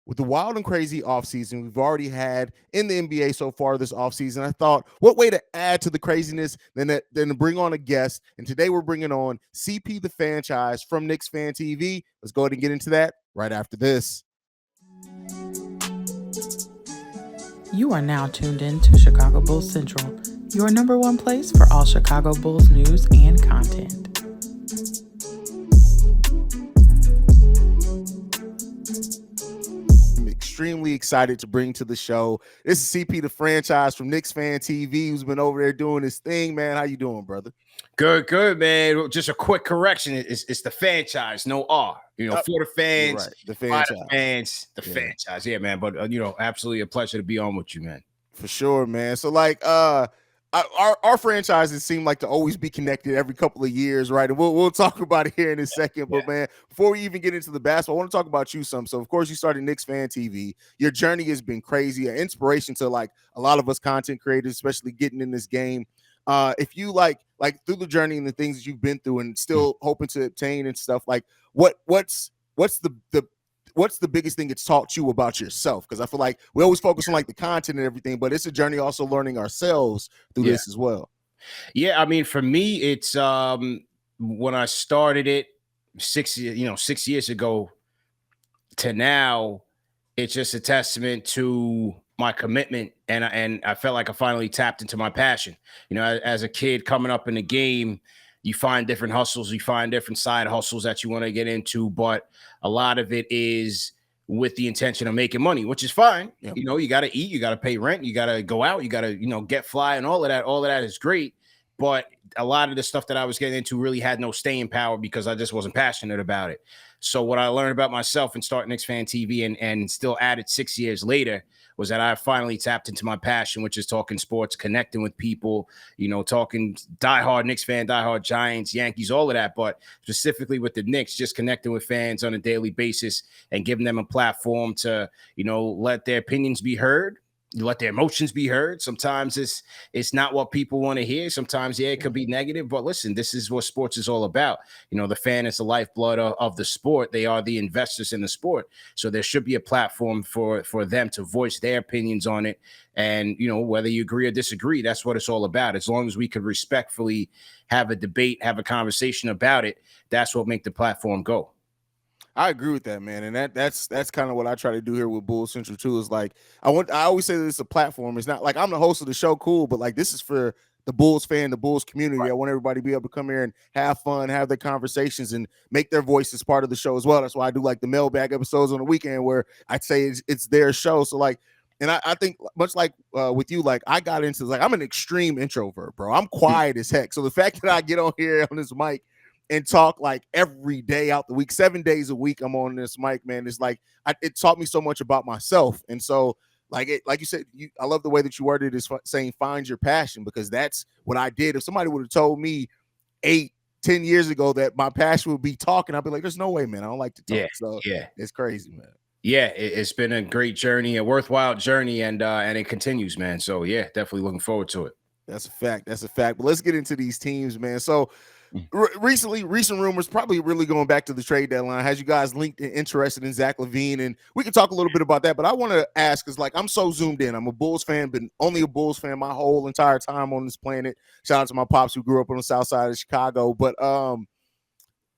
with the wild and crazy offseason we've already had in the NBA so far this offseason, I thought, what way to add to the craziness than to bring on a guest. And today we're bringing on CP THe Fanchise from Knicks Fan TV. Let's go ahead and get into that right after this. You are now tuned in to Chicago Bulls Central, your number one place for all Chicago Bulls news and content. Extremely excited to bring to the show. This is CP THe Fanchise from Knicks Fan TV, who's been over there doing his thing, man. How you doing, brother? Good, man. Just a quick correction. It's the franchise, no R. For the fans, right. The franchise. The fans, the franchise. Yeah, man. But absolutely a pleasure to be on with you, man. For sure, man. So like our franchises seem like to always be connected every couple of years, right? And we'll talk about it here in a second. But man, before we even get into the basketball, I want to talk about you some. So of course you started Knicks Fan TV. Your journey has been crazy, an inspiration to like a lot of us content creators, especially getting in this game. If you like through the journey and the things that you've been through and still hoping to obtain and stuff, like what's the biggest thing it's taught you about yourself? Because I feel like we always focus on like the content and everything, but it's a journey also learning ourselves through this as well. Yeah, I mean, for me, it's when I started it 6 years ago to now, it's just a testament to my commitment, and I felt like I finally tapped into my passion. As a kid coming up in the game, you find different hustles, you find different side hustles that you want to get into, but a lot of it is with the intention of making money, which is fine. Yep. You got to eat, you got to pay rent, you got to go out, you got to, get fly and all of that. All of that is great. But a lot of the stuff that I was getting into really had no staying power because I just wasn't passionate about it. So what I learned about myself and starting Knicks Fan TV and still added 6 years later was that I finally tapped into my passion, which is talking sports, connecting with people, talking diehard Knicks fan, diehard Giants, Yankees, all of that. But specifically with the Knicks, just connecting with fans on a daily basis and giving them a platform to, let their opinions be heard. You let their emotions be heard. Sometimes it's not what people want to hear. Sometimes, it could be negative. But listen, this is what sports is all about. The fan is the lifeblood of the sport. They are the investors in the sport. So there should be a platform for them to voice their opinions on it. And, whether you agree or disagree, that's what it's all about. As long as we could respectfully have a debate, have a conversation about it, that's what make the platform go. I agree with that, man, and that's kind of what I try to do here with Bulls Central too. Is like I always say that it's a platform. It's not like I'm the host of the show, cool, but like this is for the Bulls fan, the Bulls community. Right. I want everybody to be able to come here and have fun, have their conversations, and make their voices part of the show as well. That's why I do like the mailbag episodes on the weekend where I'd say it's their show. So like, and I think much like with you, like I got into like I'm an extreme introvert, bro. I'm quiet as heck. So the fact that I get on here on this mic and talk like every day out the week, 7 days a week, I'm on this mic, man. It's like it taught me so much about myself. And so, like you said, I love the way that you worded it, is saying find your passion, because that's what I did. If somebody would have told me 8-10 years ago that my passion would be talking, I'd be like, there's no way, man. I don't like to talk. Yeah, so it's crazy, man. Yeah, it's been a great journey, a worthwhile journey, and it continues, man. So yeah, definitely looking forward to it. That's a fact. But let's get into these teams, man. So recent rumors, probably really going back to the trade deadline, has you guys linked and interested in Zach LaVine, and we can talk a little bit about that. But I want to ask, because like I'm so zoomed in. I'm a Bulls fan, been only a Bulls fan my whole entire time on this planet. Shout out to my pops who grew up on the south side of Chicago. But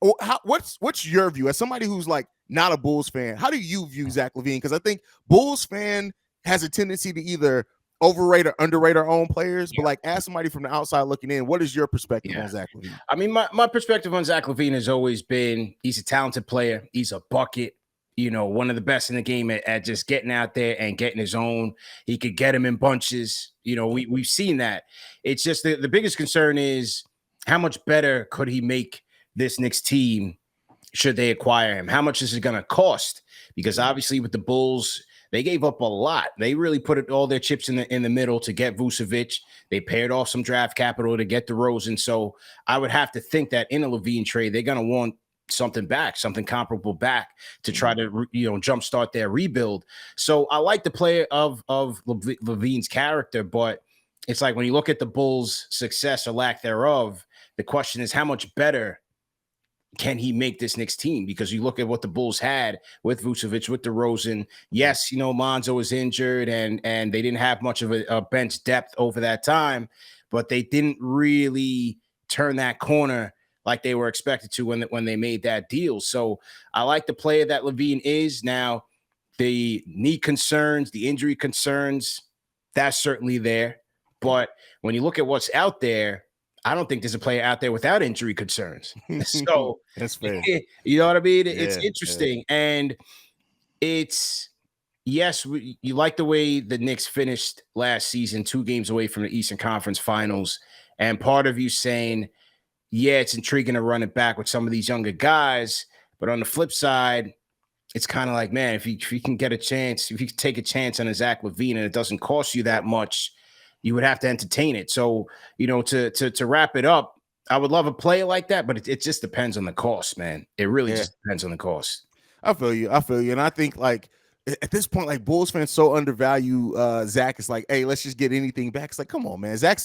what's your view as somebody who's like not a Bulls fan? How do you view Zach LaVine? Because I think Bulls fan has a tendency to either overrate or underrate our own players, but like as somebody from the outside looking in, what is your perspective on Zach LaVine? I mean, my perspective on Zach LaVine has always been he's a talented player. He's a bucket, one of the best in the game at just getting out there and getting his own. He could get him in bunches. We've seen that. It's just the biggest concern is how much better could he make this Knicks team should they acquire him? How much is it going to cost? Because obviously with the Bulls, they gave up a lot. They really put all their chips in the middle to get Vucevic. They paired off some draft capital to get DeRozan. So I would have to think that in a LaVine trade, they're going to want something back, something comparable back to try to, jumpstart their rebuild. So I like the player of LaVine's character, but it's like when you look at the Bulls' success or lack thereof, the question is how much better can he make this Knicks team? Because you look at what the Bulls had with Vucevic, with DeRozan. Yes, Lonzo was injured and they didn't have much of a bench depth over that time, but they didn't really turn that corner like they were expected to when they made that deal. So I like the player that LaVine is. Now, the knee concerns, the injury concerns, that's certainly there. But when you look at what's out there, I don't think there's a player out there without injury concerns. So that's fair. You know what I mean? Yeah, it's interesting. And it's, yes, you like the way the Knicks finished last season, 2 games away from the Eastern Conference Finals. And part of you saying, yeah, it's intriguing to run it back with some of these younger guys. But on the flip side, it's kind of like, man, if you can get a chance, if you can take a chance on a Zach LaVine and it doesn't cost you that much, you would have to entertain it. So, to wrap it up, I would love a player like that, but it just depends on the cost, man. It really just depends on the cost. I feel you. And I think, like, at this point, like, Bulls fans so undervalue Zach. It's like, hey, let's just get anything back. It's like, come on, man. Zach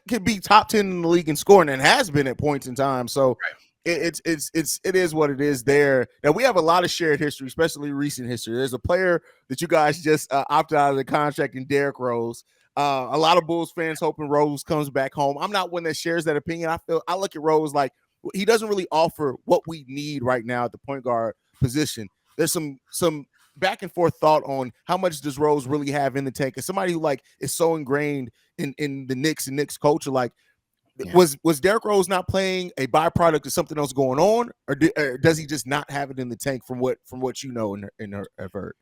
could be top 10 in the league in scoring and has been at points in time. So it is what it is there. Now, we have a lot of shared history, especially recent history. There's a player that you guys just opted out of the contract in Derrick Rose. A lot of Bulls fans hoping Rose comes back home. I'm not one that shares that opinion. I look at Rose like he doesn't really offer what we need right now at the point guard position. There's some back and forth thought on how much does Rose really have in the tank. As somebody who like is so ingrained in the Knicks and Knicks culture, like was Derrick Rose not playing a byproduct of something else going on, or does he just not have it in the tank from what you know and have heard?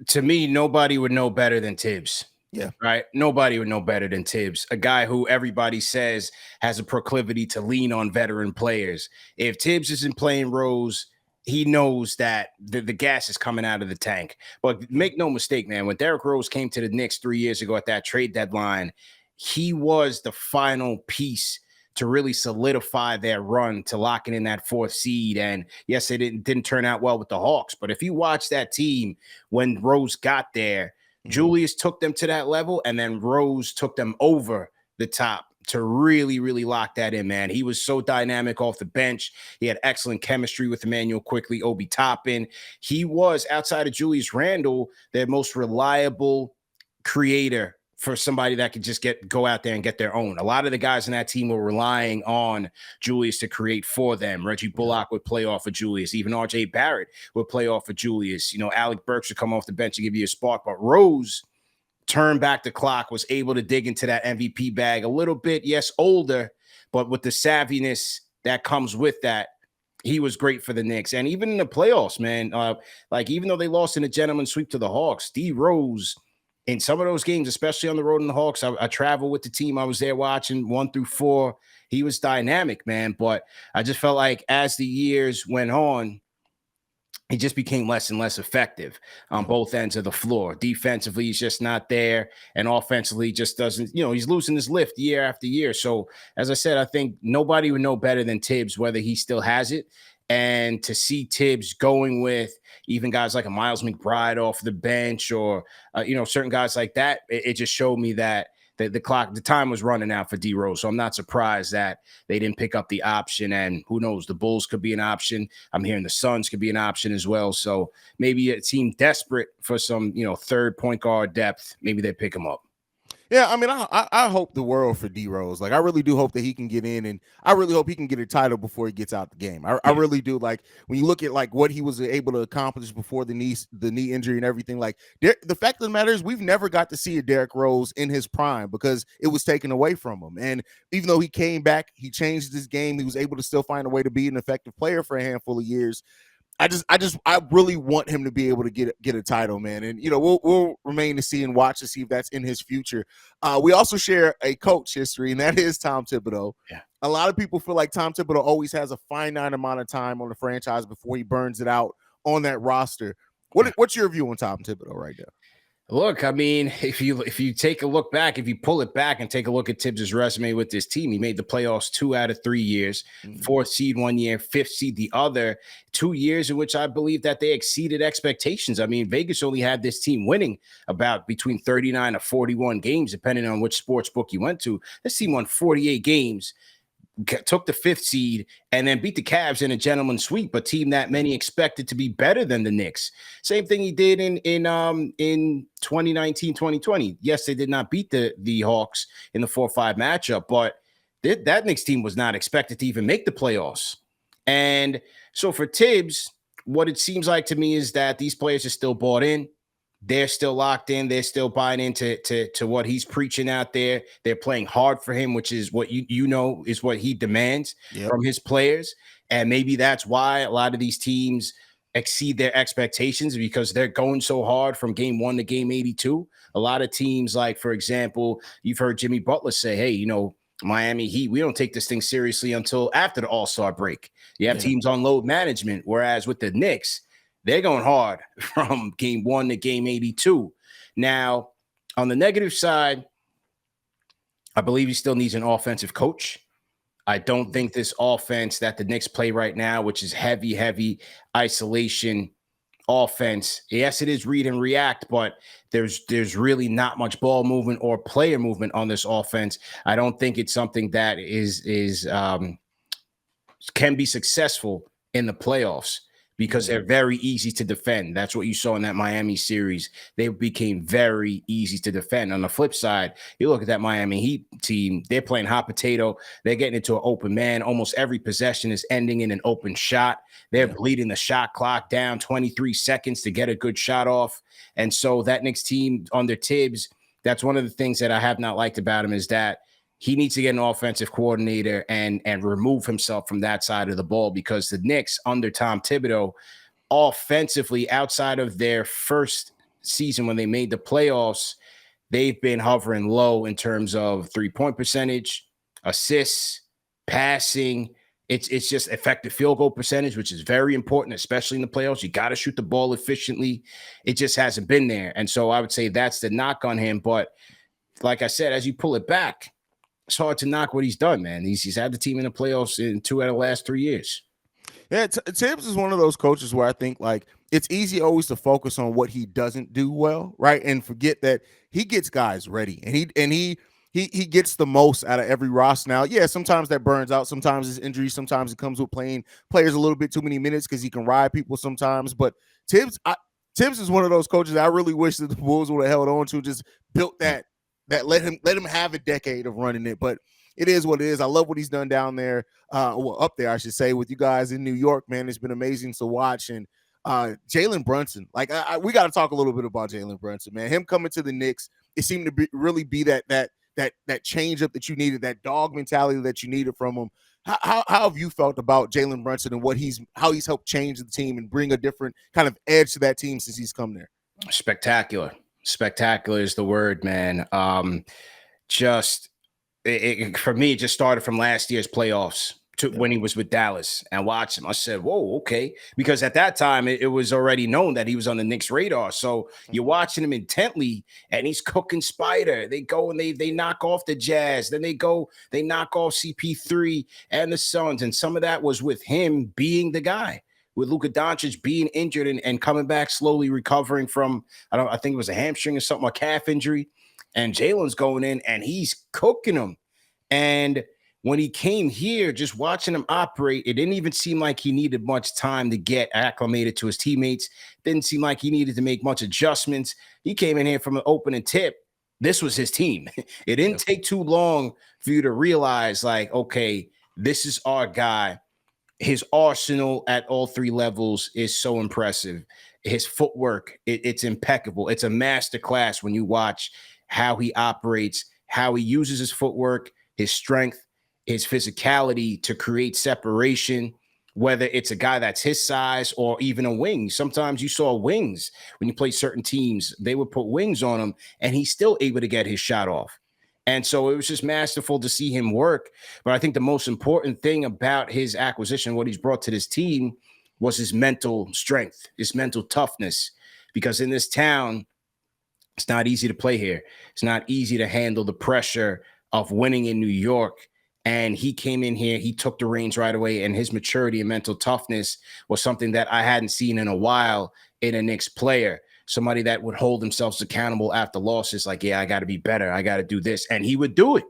To me, nobody would know better than Tibbs. Yeah. Right. Nobody would know better than Tibbs, a guy who everybody says has a proclivity to lean on veteran players. If Tibbs isn't playing Rose, he knows that the gas is coming out of the tank. But make no mistake, man, when Derrick Rose came to the Knicks 3 years ago at that trade deadline, he was the final piece to really solidify their run to locking in that 4th seed. And yes, it didn't turn out well with the Hawks. But if you watch that team when Rose got there, Julius took them to that level, and then Rose took them over the top to really, really lock that in, man. He was so dynamic off the bench. He had excellent chemistry with Emmanuel Quickly, Obi Toppin. He was, outside of Julius Randle, their most reliable creator for somebody that could just go out there and get their own. A lot of the guys in that team were relying on Julius to create for them. Reggie Bullock would play off of Julius. Even R.J. Barrett would play off of Julius. Alec Burks would come off the bench and give you a spark. But Rose turned back the clock, was able to dig into that MVP bag a little bit. Yes, older, but with the savviness that comes with that, he was great for the Knicks. And even in the playoffs, man, even though they lost in a gentleman's sweep to the Hawks, D Rose, in some of those games, especially on the road in the Hawks, I traveled with the team. I was there watching 1 through 4. He was dynamic, man. But I just felt like as the years went on, he just became less and less effective on both ends of the floor. Defensively, he's just not there. And offensively, just doesn't, he's losing his lift year after year. So, as I said, I think nobody would know better than Tibbs whether he still has it. And to see Tibbs going with even guys like a Miles McBride off the bench or, certain guys like that, it just showed me that the time was running out for D Rose. So I'm not surprised that they didn't pick up the option. And who knows, the Bulls could be an option. I'm hearing the Suns could be an option as well. So maybe a team desperate for some, third point guard depth, maybe they pick him up. Yeah, I mean, I hope the world for D Rose. Like, I really do hope that he can get in, and I really hope he can get a title before he gets out the game. I really do. Like, when you look at like what he was able to accomplish before the knee injury and everything, like the fact of the matter is we've never got to see a Derrick Rose in his prime because it was taken away from him. And even though he came back, he changed his game. He was able to still find a way to be an effective player for a handful of years. I really want him to be able to get a title, man. And, we'll remain to see and watch to see if that's in his future. We also share a coach history, and that is Tom Thibodeau. Yeah. A lot of people feel like Tom Thibodeau always has a finite amount of time on the franchise before he burns it out on that roster. What's your view on Tom Thibodeau right now? Look, I mean, if you take a look back, if you pull it back and take a look at Tibbs' resume with this team, he made the playoffs 2 out of 3 years, 4th seed 1 year, 5th seed the other, 2 years in which I believe that they exceeded expectations. I mean, Vegas only had this team winning about between 39 or 41 games, depending on which sports book you went to. This team won 48 games, took the 5th seed and then beat the Cavs in a gentleman's sweep, a team that many expected to be better than the Knicks. Same thing he did in 2019, 2020. Yes, they did not beat the Hawks in the 4-5 matchup, but that Knicks team was not expected to even make the playoffs. And so for Tibbs, what it seems like to me is that these players are still bought in. They're still locked in. They're still buying into what he's preaching out there. They're playing hard for him, which is what is what he demands from his players. And maybe that's why a lot of these teams exceed their expectations, because they're going so hard from game 1 to game 82. A lot of teams, like, for example, you've heard Jimmy Butler say, hey, Miami Heat, we don't take this thing seriously until after the All-Star break. You have teams on load management, whereas with the Knicks, they're going hard from game 1 to game 82. Now, on the negative side, I believe he still needs an offensive coach. I don't think this offense that the Knicks play right now, which is heavy isolation offense. Yes, it is read and react, but there's really not much ball movement or player movement on this offense. I don't think it's something that can be successful in the playoffs, because they're very easy to defend. That's what you saw in that Miami series. They became very easy to defend. On the flip side, you look at that Miami Heat team, they're playing hot potato. They're getting into an open man. Almost every possession is ending in an open shot. They're bleeding the shot clock down 23 seconds to get a good shot off. And so that Knicks team under Tibbs, that's one of the things that I have not liked about him, is that he needs to get an offensive coordinator and remove himself from that side of the ball, because the Knicks under Tom Thibodeau, offensively, outside of their first season when they made the playoffs, they've been hovering low in terms of 3-point percentage, assists, passing. It's just effective field goal percentage, which is very important, especially in the playoffs. You got to shoot the ball efficiently. It just hasn't been there. And so I would say that's the knock on him. But like I said, as you pull it back, it's hard to knock what he's done, man. He's had the team in the playoffs in 2 out of the last 3 years. Yeah, Tibbs is one of those coaches where I think, like, it's easy always to focus on what he doesn't do well, right, and forget that he gets guys ready, and he gets the most out of every roster. Now, yeah, sometimes that burns out. Sometimes it's injury. Sometimes it comes with playing players a little bit too many minutes because he can ride people sometimes. But Tibbs is one of those coaches I really wish that the Bulls would have held on to, just built that let him have a decade of running it. But it is what it is. I love what he's done down there, up there, I should say, with you guys in New York, man. It's been amazing to watch. And Jalen Brunson, like, we got to talk a little bit about Jalen Brunson, man. Him coming to the Knicks, it seemed to really be that change up that you needed, that dog mentality that you needed from him. How have you felt about Jalen Brunson and how he's helped change the team and bring a different kind of edge to that team since he's come there? Spectacular is the word, man. For me, it just started from last year's playoffs to when he was with Dallas, and watched him. I said, whoa, okay. Because at that time, it was already known that he was on the Knicks radar. So you're watching him intently, and he's cooking spider. They go and they knock off the Jazz. Then they knock off CP3 and the Suns. And some of that was with him being the guy, with Luka Doncic being injured and coming back, slowly recovering from, I think it was a hamstring or something, a calf injury. And Jalen's going in and he's cooking them. And when he came here, just watching him operate, it didn't even seem like he needed much time to get acclimated to his teammates. Didn't seem like he needed to make much adjustments. He came in here from an opening tip. This was his team. It didn't take too long for you to realize, like, okay, this is our guy. His arsenal at all 3 levels is so impressive. His footwork, it's impeccable. It's a masterclass when you watch how he operates, how he uses his footwork, his strength, his physicality to create separation, whether it's a guy that's his size or even a wing. Sometimes you saw wings when you play certain teams, they would put wings on him and he's still able to get his shot off. And so it was just masterful to see him work. But I think the most important thing about his acquisition, what he's brought to this team, was his mental strength, his mental toughness. Because in this town, it's not easy to play here. It's not easy to handle the pressure of winning in New York. And he came in here, he took the reins right away, and his maturity and mental toughness was something that I hadn't seen in a while in a Knicks player. Somebody that would hold themselves accountable after losses, like, yeah, I got to be better. I got to do this. And he would do it.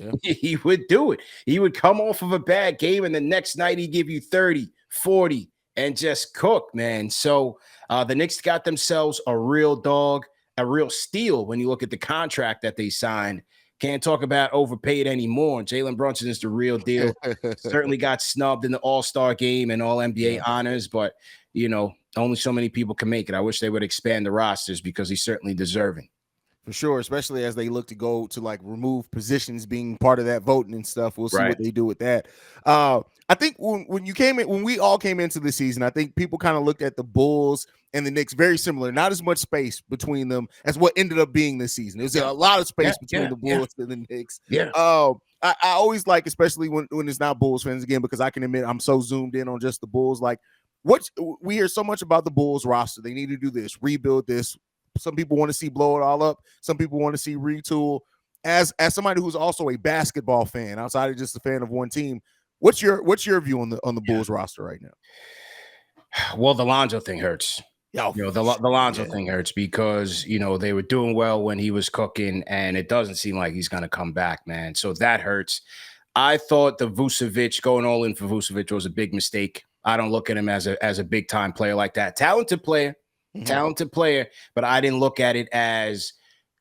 Yeah. He would do it. He would come off of a bad game, and the next night he'd give you 30, 40, and just cook, man. So the Knicks got themselves a real dog, a real steal when you look at the contract that they signed. Can't talk about overpaid anymore. Jalen Brunson is the real deal. Certainly got snubbed in the All-Star game and All-NBA honors, but, only so many people can make it. I wish they would expand the rosters because he's certainly deserving. For sure, especially as they look to go to like remove positions being part of that voting and stuff. We'll see what they do with that. I think when we all came into the season, I think people kind of looked at the Bulls and the Knicks very similar. Not as much space between them as what ended up being this season. There's a lot of space between the Bulls and the Knicks. Yeah. I always like, especially when it's not Bulls fans again, because I can admit I'm so zoomed in on just the Bulls. Like, we hear so much about the Bulls roster. They need to do this, rebuild this. Some people want to see blow it all up. Some people want to see retool. As somebody who's also a basketball fan, outside of just a fan of one team, what's your view on the Bulls roster right now? Well, the Lonzo thing hurts. The Lonzo thing hurts because they were doing well when he was cooking, and it doesn't seem like he's going to come back, man. So that hurts. I thought the Vucevic, going all in for Vucevic, was a big mistake. I don't look at him as a big time player like that. Talented player, but I didn't look at it as,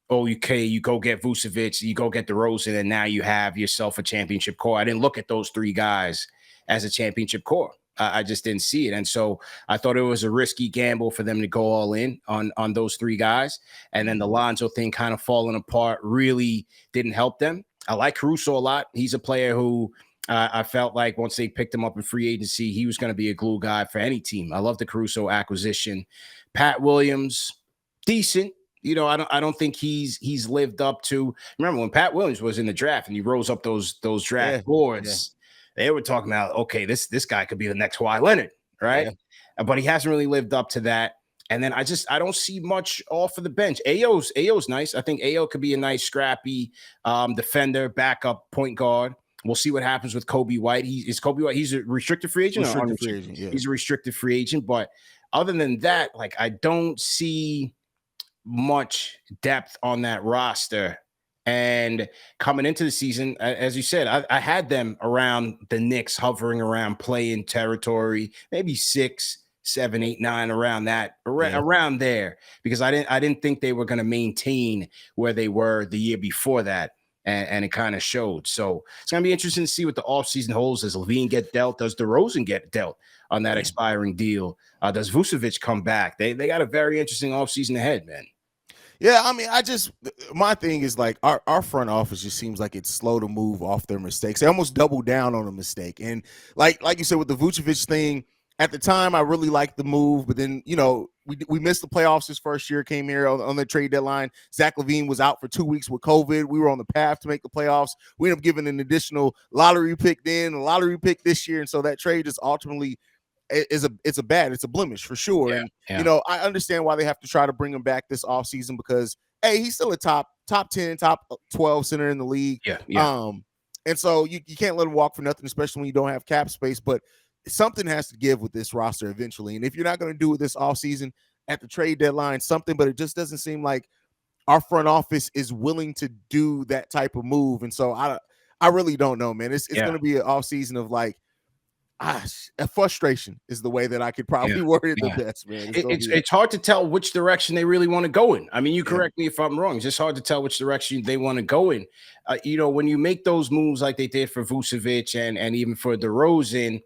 okay, you go get Vucevic, you go get DeRozan, and now you have yourself a championship core. I didn't look at those three guys as a championship core. I just didn't see it. And so I thought it was a risky gamble for them to go all in on those three guys. And then the Lonzo thing kind of falling apart really didn't help them. I like Caruso a lot. He's a player who I felt like once they picked him up in free agency, he was going to be a glue guy for any team. I love the Caruso acquisition. Pat Williams, decent. I don't think he's lived up to. Remember when Pat Williams was in the draft and he rose up those draft boards, they were talking about, okay, this guy could be the next Kawhi Leonard, right? Yeah. But he hasn't really lived up to that. And then I don't see much off of the bench. Ayo's nice. I think Ayo could be a nice scrappy defender, backup point guard. We'll see what happens with Kobe White. He's a restricted free agent. He's a restricted free agent. But other than that, like, I don't see much depth on that roster. And coming into the season, as you said, I had them around the Knicks, hovering around play-in territory, maybe 6, 7, 8, 9, around there, because I didn't think they were going to maintain where they were the year before that. And it kind of showed. So it's going to be interesting to see what the offseason holds. Does LaVine get dealt? Does DeRozan get dealt on that expiring deal? Does Vucevic come back? They got a very interesting offseason ahead, man. Yeah, I mean, my thing is like our front office just seems like it's slow to move off their mistakes. They almost double down on a mistake. And like you said with the Vucevic thing, at the time, I really liked the move, but then, we missed the playoffs his first year, came here on the trade deadline. Zach LaVine was out for 2 weeks with COVID. We were on the path to make the playoffs. We ended up giving an additional lottery pick then, a lottery pick this year. And so that trade is ultimately it's a blemish for sure. Yeah, and, I understand why they have to try to bring him back this offseason because, hey, he's still a top 10, top 12 center in the league. Yeah. And so you can't let him walk for nothing, especially when you don't have cap space. But something has to give with this roster eventually. And if you're not going to do it this offseason at the trade deadline, something, but it just doesn't seem like our front office is willing to do that type of move. And so I really don't know, man. It's going to be an offseason of like, a frustration is the way that I could probably word it the best, man. It's hard to tell which direction they really want to go in. I mean, you correct me if I'm wrong. It's just hard to tell which direction they want to go in. When you make those moves like they did for Vucevic and even for DeRozan,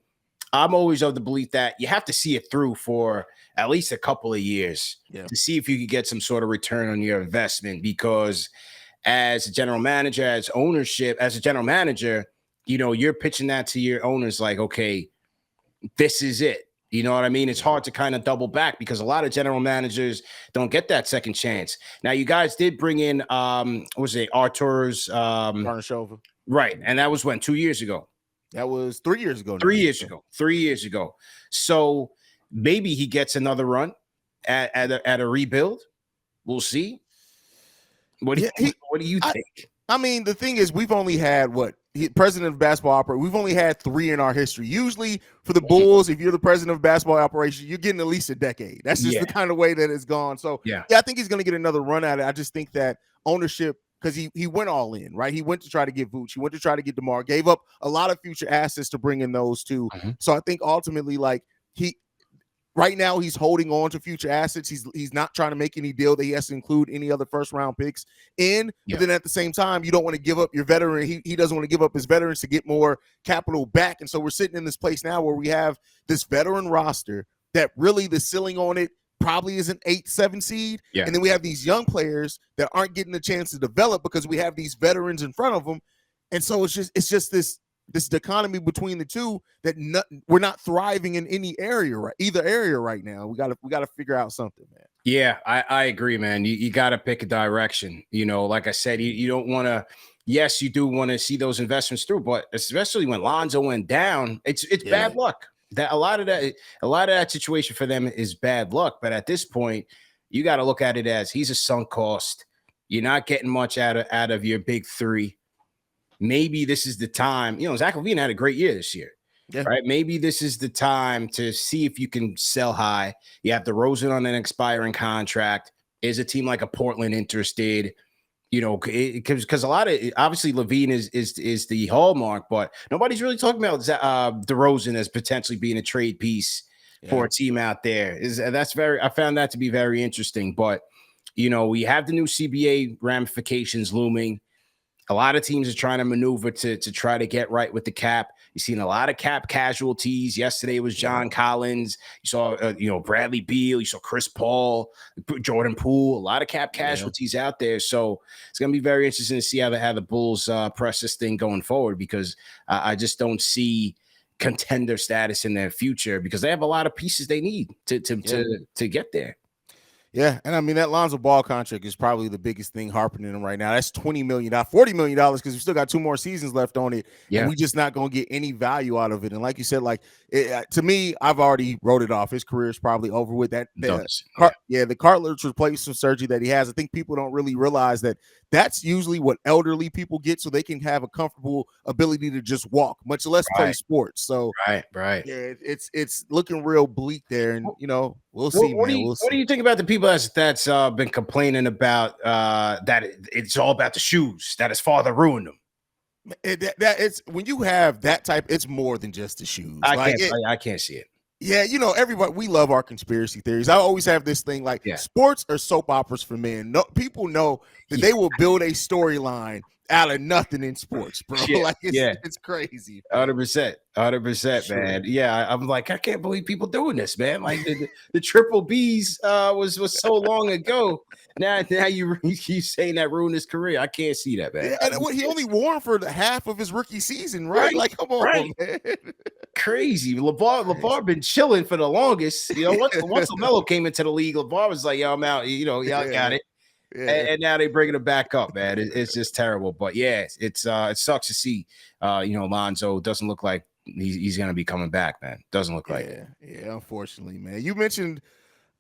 I'm always of the belief that you have to see it through for at least a couple of years to see if you could get some sort of return on your investment. Because as a general manager, as a general manager, you're pitching that to your owners like, okay, this is it. You know what I mean? It's hard to kind of double back because a lot of general managers don't get that second chance. Now, you guys did bring in, Artur's Karnashova. Right. And that was when, 2 years ago? That was 3 years ago. 3 years ago. 3 years ago. So maybe he gets another run at a rebuild. We'll see. What do you think? I mean, the thing is, we've only had president of basketball operation. We've only had 3 in our history. Usually for the Bulls, if you're the president of basketball operation, you're getting at least a decade. That's just the kind of way that it's gone. So I think he's going to get another run at it. I just think that ownership because he went all in, right? He went to try to get Vooch. He went to try to get DeMar, gave up a lot of future assets to bring in those two. So I think ultimately, like, right now he's holding on to future assets. He's not trying to make any deal that he has to include any other first round picks in. But then at the same time, you don't want to give up your veteran. He doesn't want to give up his veterans to get more capital back. And so we're sitting in this place now where we have this veteran roster that really the ceiling on it probably is an 8-7 seed. And then we have these young players that aren't getting a chance to develop because we have these veterans in front of them. And so it's just this dichotomy between the two that we're not thriving in any area, either area right now. We gotta figure out something, man. Yeah, I agree, man. You got to pick a direction. You know, like I said, you don't want to. Yes, you do want to see those investments through, but especially when Lonzo went down, it's bad luck. That a lot of that situation for them is bad luck. But at this point, you got to look at it as he's a sunk cost. You're not getting much out of your big three. Maybe this is the time. You know, Zach LaVine had a great year this year, right? Maybe this is the time to see if you can sell high. You have DeRozan on an expiring contract. Is a team like a Portland interested? You know, because a lot of obviously LaVine is the hallmark, but nobody's really talking about DeRozan as potentially being a trade piece for a team out there. I found that to be very interesting. But you know, we have the new CBA ramifications looming. A lot of teams are trying to maneuver to try to get right with the cap. You've seen a lot of cap casualties. Yesterday was John Collins. You saw, Bradley Beal. You saw Chris Paul, Jordan Poole. A lot of cap casualties out there. So it's going to be very interesting to see how the Bulls press this thing going forward, because I just don't see contender status in their future because they have a lot of pieces they need to get there. Yeah, and I mean that Lonzo Ball contract is probably the biggest thing harping in him right now. That's $20 million, $40 million because we still got 2 more seasons left on it, and we just not gonna get any value out of it. And like you said, to me, I've already wrote it off. His career is probably over with that. The cartilage replacement surgery that he has. I think people don't really realize that that's usually what elderly people get, so they can have a comfortable ability to just walk, much less play sports. So right, yeah, it's looking real bleak there, and we'll see. What do you think about the people that's been complaining about that it's all about the shoes, that his father ruined them? It's when you have that type, it's more than just the shoes. I can't see it. Yeah, everybody, we love our conspiracy theories. I always have this thing sports are soap operas for men. No, people know that they will build a storyline out of nothing in sports, bro. It's crazy. 100%, man. Yeah, I'm like, I can't believe people doing this, man. Like the triple Bs was so long ago. Now you saying that ruined his career. I can't see that, man. Yeah, and he only wore for the half of his rookie season, right? Like, come on, man. Crazy. LeVar been chilling for the longest. Once LaMelo came into the league, LeVar was like, yo, I'm out. Y'all got it. Yeah. And now they're bringing it back up, man. It's just terrible. But yeah, it sucks to see. Lonzo doesn't look like he's going to be coming back, man. Doesn't look like it. Yeah, unfortunately, man. You mentioned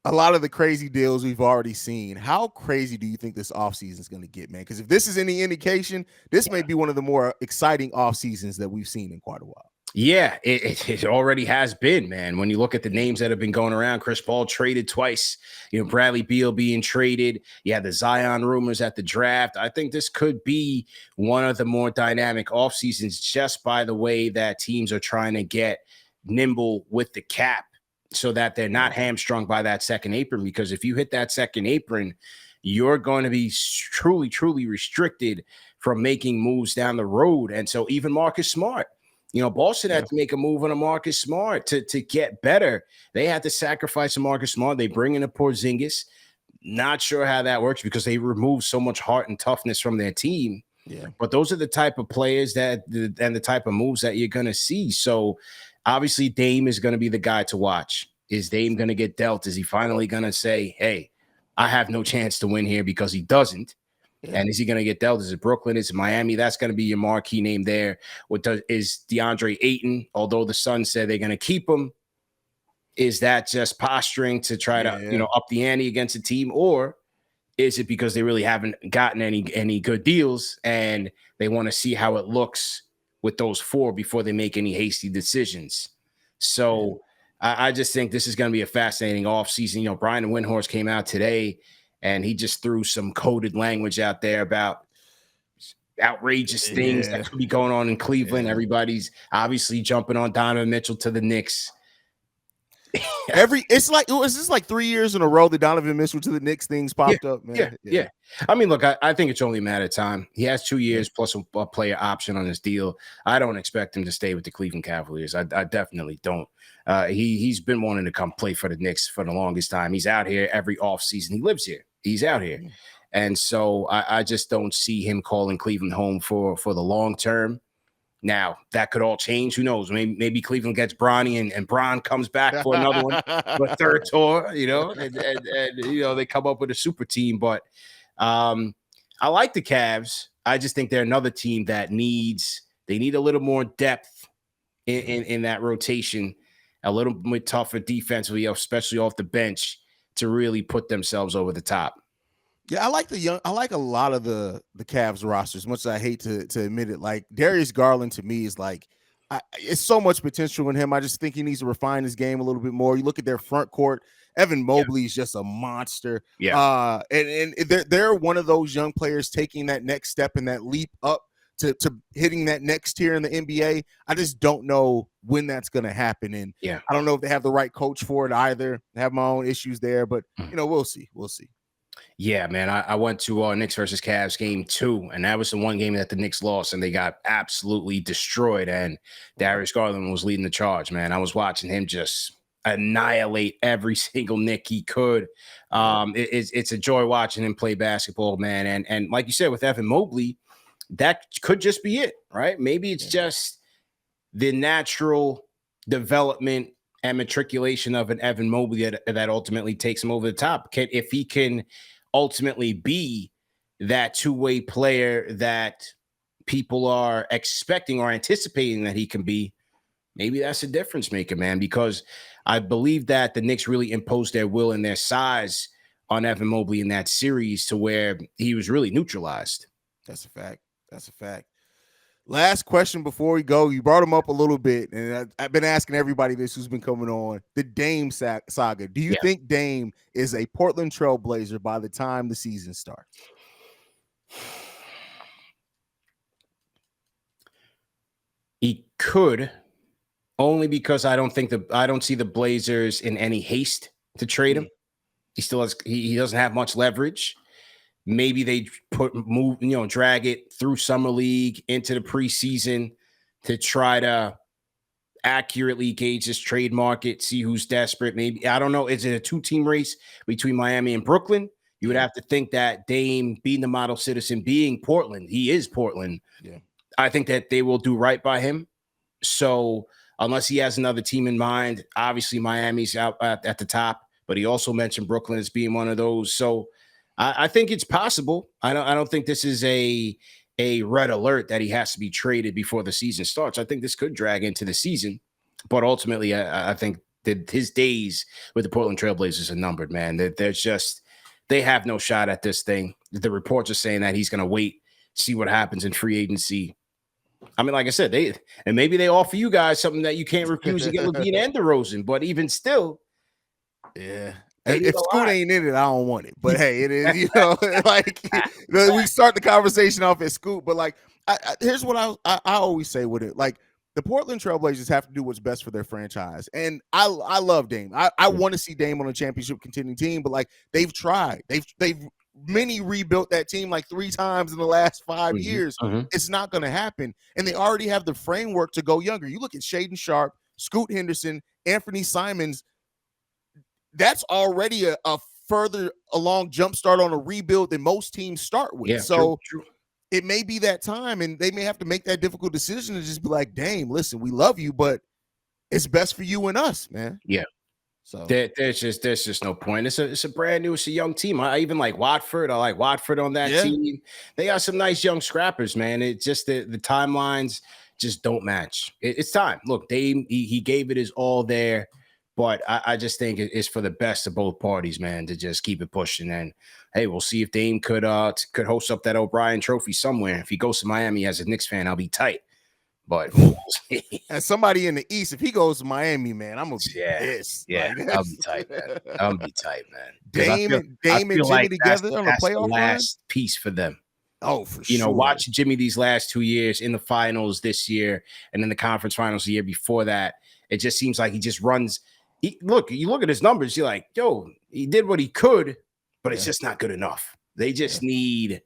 a lot of the crazy deals we've already seen. How crazy do you think this offseason is going to get, man? Because if this is any indication, this may be one of the more exciting off seasons that we've seen in quite a while. Yeah, it already has been, man. When you look at the names that have been going around, Chris Paul traded twice, Bradley Beal being traded. You had the Zion rumors at the draft. I think this could be one of the more dynamic off seasons just by the way that teams are trying to get nimble with the cap so that they're not hamstrung by that second apron. Because if you hit that second apron, you're going to be truly, truly restricted from making moves down the road. And so even Marcus Smart, Boston had to make a move on a Marcus Smart to get better. They had to sacrifice a Marcus Smart. They bring in a Porzingis. Not sure how that works because they remove so much heart and toughness from their team. Yeah. But those are the type of players and the type of moves that you're going to see. So obviously Dame is going to be the guy to watch. Is Dame going to get dealt? Is he finally going to say, hey, I have no chance to win here, because he doesn't? Yeah. And is he going to get dealt? Is it Brooklyn? Is it Miami? That's going to be your marquee name there. Is DeAndre Ayton, although the Suns said they're going to keep him, is that just posturing to try to, up the ante against a team? Or is it because they really haven't gotten any good deals and they want to see how it looks with those 4 before they make any hasty decisions? So I just think this is going to be a fascinating offseason. Brian Windhorst came out today and he just threw some coded language out there about outrageous things that could be going on in Cleveland. Everybody's obviously jumping on Donovan Mitchell to the Knicks. It's just like 3 years in a row that Donovan Mitchell to the Knicks things popped up, man. Yeah. I mean, look, I think it's only a matter of time. He has 2 years plus a player option on his deal. I don't expect him to stay with the Cleveland Cavaliers. I definitely don't. He's been wanting to come play for the Knicks for the longest time. He's out here every offseason. He lives here. He's out here. And so I just don't see him calling Cleveland home for the long term. Now, that could all change. Who knows? Maybe Cleveland gets Bronny and Bron comes back for another one, for a third tour, and they come up with a super team. But I like the Cavs. I just think they're another team that need a little more depth in that rotation, a little bit tougher defensively, especially off the bench, to really put themselves over the top. Yeah, I like a lot of the Cavs rosters, much as I hate to admit it. Like Darius Garland to me is like, it's so much potential in him. I just think he needs to refine his game a little bit more. You look at their front court, Evan Mobley is just a monster. Yeah. And they're one of those young players taking that next step and that leap up to hitting that next tier in the NBA. I just don't know when that's going to happen. And I don't know if they have the right coach for it either. I have my own issues there, but we'll see. We'll see. Yeah, man, I went to Knicks versus Cavs game 2, and that was the one game that the Knicks lost, and they got absolutely destroyed, and Darius Garland was leading the charge, man. I was watching him just annihilate every single Knick he could. It's a joy watching him play basketball, man, and like you said, with Evan Mobley, that could just be it, right? Maybe it's just the natural development and matriculation of an Evan Mobley that ultimately takes him over the top. If he can ultimately be that two-way player that people are expecting or anticipating that he can be, maybe that's a difference maker, man, because I believe that the Knicks really imposed their will and their size on Evan Mobley in that series to where he was really neutralized. That's a fact. That's a fact. Last question before we go. You brought him up a little bit, and I've been asking everybody this who's been coming on. The Dame saga. Do you think Dame is a Portland Trailblazer by the time the season starts? He could, only because I don't see the Blazers in any haste to trade him. He still has he doesn't have much leverage. Maybe they drag it through summer league into the preseason to try to accurately gauge this trade market, see who's desperate. Maybe, I don't know. Is it a 2-team race between Miami and Brooklyn? You would have to think that Dame, being the model citizen, being Portland, he is Portland. Yeah, I think that they will do right by him. So unless he has another team in mind, obviously Miami's out at the top, but he also mentioned Brooklyn as being one of those. So I think it's possible. I don't think this is a red alert that he has to be traded before the season starts. I think this could drag into the season, but ultimately, I think that his days with the Portland Trailblazers are numbered, man. They have no shot at this thing. The reports are saying that he's going to wait, see what happens in free agency. I mean, like I said, maybe they offer you guys something that you can't refuse to get LaVine and DeRozan, but even still, yeah. If Scoot ain't in it, I don't want it. But hey, it is, like we start the conversation off at Scoot. But like, here's what I always say with it: like the Portland Trailblazers have to do what's best for their franchise. And I love Dame. I want to see Dame on a championship contending team. But like they've tried, they've many rebuilt that team like 3 times in the last 5 years. It's not going to happen, and they already have the framework to go younger. You look at Shaedon Sharpe, Scoot Henderson, Anthony Simons. That's already a further along jump start on a rebuild than most teams start with. So true. It may be that time, and they may have to make that difficult decision and just be like, Dame, listen, we love you, but it's best for you and us, man. Yeah. So there's just no point. It's a brand new, it's a young team. I even like Watford. I like Watford on that team. They got some nice young scrappers, man. It's just the timelines just don't match. It's time. Look, Dame, he gave it his all there. But I just think it's for the best of both parties, man, to just keep it pushing. And hey, we'll see if Dame could host up that O'Brien Trophy somewhere. If he goes to Miami as a Knicks fan, I'll be tight. But as somebody in the East, if he goes to Miami, man, I'm gonna be pissed. Yeah, like, I'll be tight, man. I'll be tight, man. Dame and Jimmy like together on the playoff last piece for them. Oh, for You know, sure. watch Jimmy these last 2 years in the finals this year and in the conference finals the year before that. It just seems like he just runs. You look at his numbers, you're like, yo, he did what he could, but it's just not good enough. They just need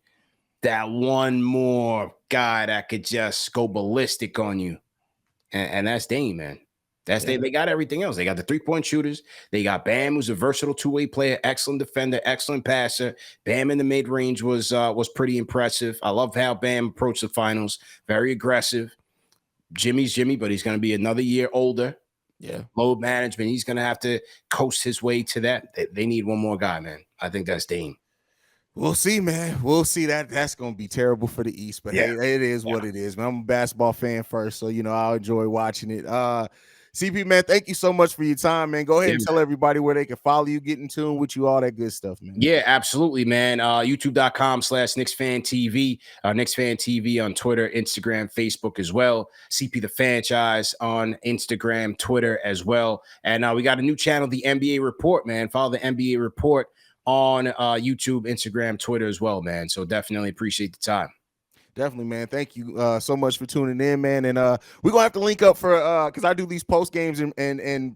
that one more guy that could just go ballistic on you. And that's Dame, man. They got everything else. They got the 3-point shooters. They got Bam, who's a versatile two-way player, excellent defender, excellent passer. Bam in the mid-range was pretty impressive. I love how Bam approached the finals. Very aggressive. Jimmy's Jimmy, but he's going to be another year older. Yeah. Load management. He's going to have to coast his way to that. They need one more guy, man. I think that's Dame. We'll see, man. We'll see. That's going to be terrible for the East, but hey, it is what it is, man. I'm a basketball fan first, so, I'll enjoy watching it. CP, man, thank you so much for your time, man. Go ahead and tell everybody where they can follow you, get in tune with you, all that good stuff, man. Yeah, absolutely, man. YouTube.com/Knicks Fan TV, Knicks Fan TV on Twitter, Instagram, Facebook as well. CP THe Fanchise on Instagram, Twitter as well. And we got a new channel, the NBA Report, man. Follow the NBA Report on YouTube, Instagram, Twitter as well, man. So definitely appreciate the time. Definitely, man. Thank you so much for tuning in, man. And we're gonna have to link up for because I do these post games and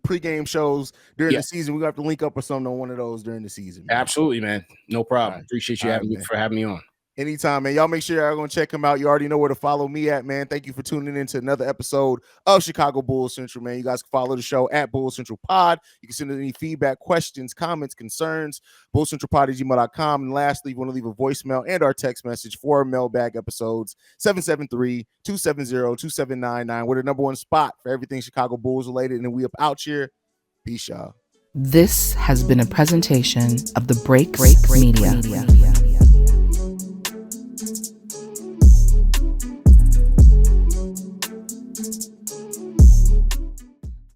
pregame shows during the season. We're gonna have to link up or something on one of those during the season, man. Absolutely, man. No problem. Right. Appreciate you having me on. Anytime, man. Y'all make sure y'all gonna check him out. You already know where to follow me at, man. Thank you for tuning in to another episode of Chicago Bulls Central, man. You guys can follow the show at Bulls Central Pod. You can send any feedback, questions, comments, concerns, bullscentralpod@gmail.com. And lastly, if you want to leave a voicemail and our text message for mailbag episodes, 773-270-2799. We're the number one spot for everything Chicago Bulls related. And we up out here. Peace, y'all. This has been a presentation of the Break Media.